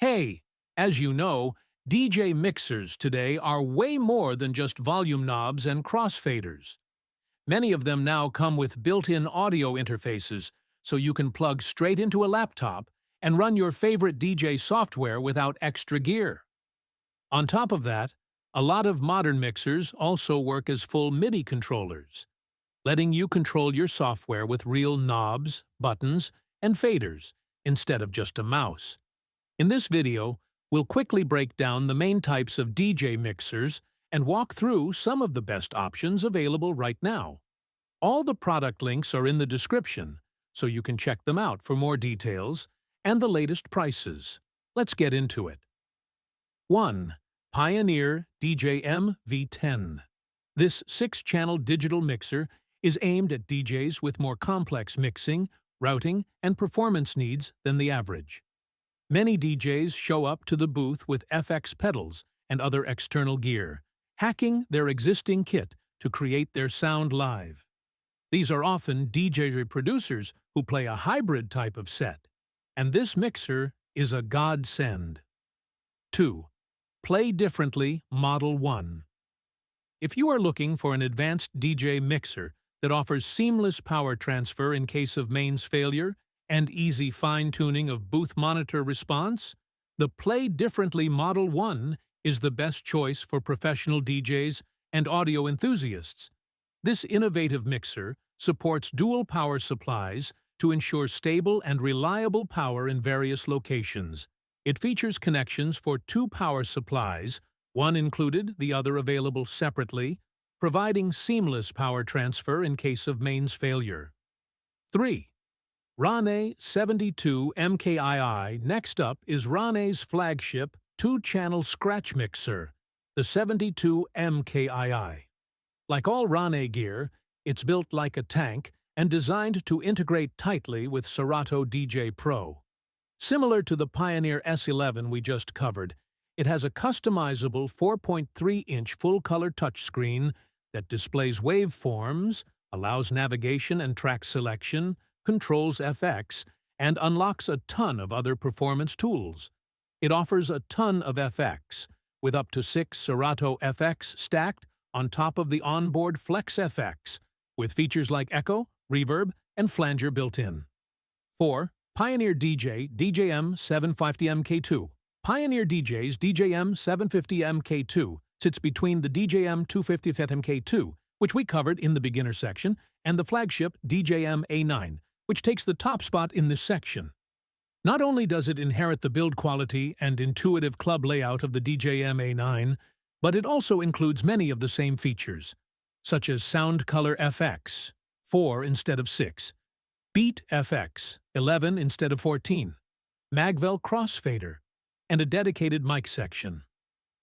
Hey, as you know, DJ mixers today are way more than just volume knobs and crossfaders. Many of them now come with built-in audio interfaces, so you can plug straight into a laptop and run your favorite DJ software without extra gear. On top of that, a lot of modern mixers also work as full MIDI controllers, letting you control your software with real knobs, buttons, and faders instead of just a mouse. In this video, we'll quickly break down the main types of DJ mixers and walk through some of the best options available right now. All the product links are in the description, so you can check them out for more details and the latest prices. Let's get into it. 1. Pioneer DJM V10. This 6-channel digital mixer is aimed at DJs with more complex mixing, routing, and performance needs than the average. Many DJs show up to the booth with FX pedals and other external gear, hacking their existing kit to create their sound live. These are often DJ producers who play a hybrid type of set, and this mixer is a godsend. 2. Play Differently Model 1. If you are looking for an advanced DJ mixer that offers seamless power transfer in case of mains failure and easy fine-tuning of booth monitor response, the Play Differently Model 1 is the best choice for professional DJs and audio enthusiasts. This innovative mixer supports dual power supplies to ensure stable and reliable power in various locations. It features connections for 2 power supplies, one included, the other available separately, providing seamless power transfer in case of mains failure. 3. Rane 72 MKII. Next up is Rane's flagship 2-channel scratch mixer, the 72 MKII. Like all Rane gear, it's built like a tank and designed to integrate tightly with Serato DJ Pro. Similar to the Pioneer S11 we just covered, it has a customizable 4.3-inch full-color touchscreen that displays waveforms, allows navigation and track selection, controls FX, and unlocks a ton of other performance tools. It offers a ton of FX, with up to 6 Serato FX stacked on top of the onboard Flex FX, with features like echo, reverb, and flanger built in. 4. Pioneer DJ DJM 750MK2. Pioneer DJ's DJM 750MK2 sits between the DJM 255MK2, which we covered in the beginner section, and the flagship DJM A9, which takes the top spot in this section. Not only does it inherit the build quality and intuitive club layout of the DJM A9, but it also includes many of the same features, such as Sound Color FX, 4 instead of 6, Beat FX, 11 instead of 14, Magvel Crossfader, and a dedicated mic section.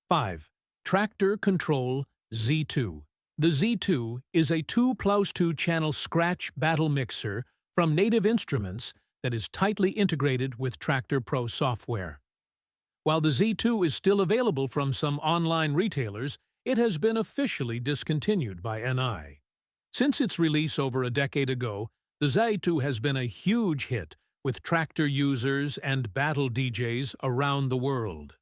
5. Traktor Kontrol Z2. The Z2 is a 2+2-channel scratch battle mixer from Native Instruments that is tightly integrated with Traktor Pro software. While the Z2 is still available from some online retailers, it has been officially discontinued by NI. Since its release over a decade ago, the Z2 has been a huge hit with Traktor users and battle DJs around the world.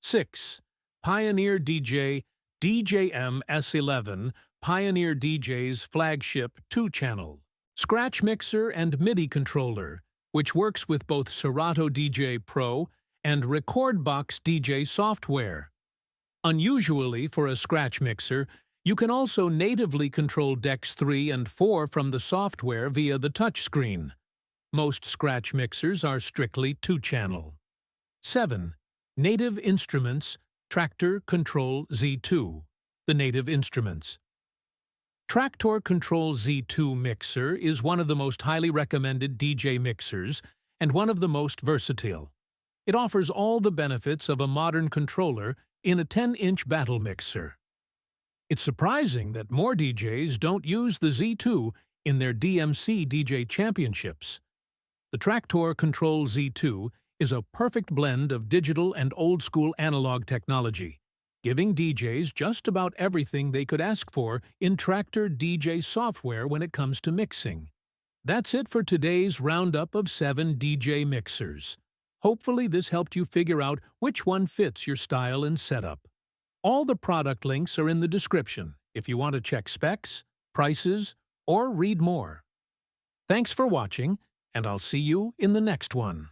6. Pioneer DJ DJM S11. Pioneer DJ's flagship 2-channel scratch mixer and MIDI controller, which works with both Serato DJ Pro and Rekordbox DJ software. Unusually for a scratch mixer, you can also natively control decks 3 and 4 from the software via the touchscreen. Most scratch mixers are strictly 2-channel. 7. Native Instruments Traktor Kontrol Z2. The Native Instruments Traktor Kontrol Z2 mixer is one of the most highly recommended DJ mixers and one of the most versatile. It offers all the benefits of a modern controller in a 10-inch battle mixer. It's surprising that more DJs don't use the Z2 in their DMC DJ championships. The Traktor Kontrol Z2 is a perfect blend of digital and old-school analog technology, giving DJs just about everything they could ask for in Traktor DJ software when it comes to mixing. That's it for today's roundup of 7 DJ mixers. Hopefully this helped you figure out which one fits your style and setup. All the product links are in the description if you want to check specs, prices, or read more. Thanks for watching, and I'll see you in the next one.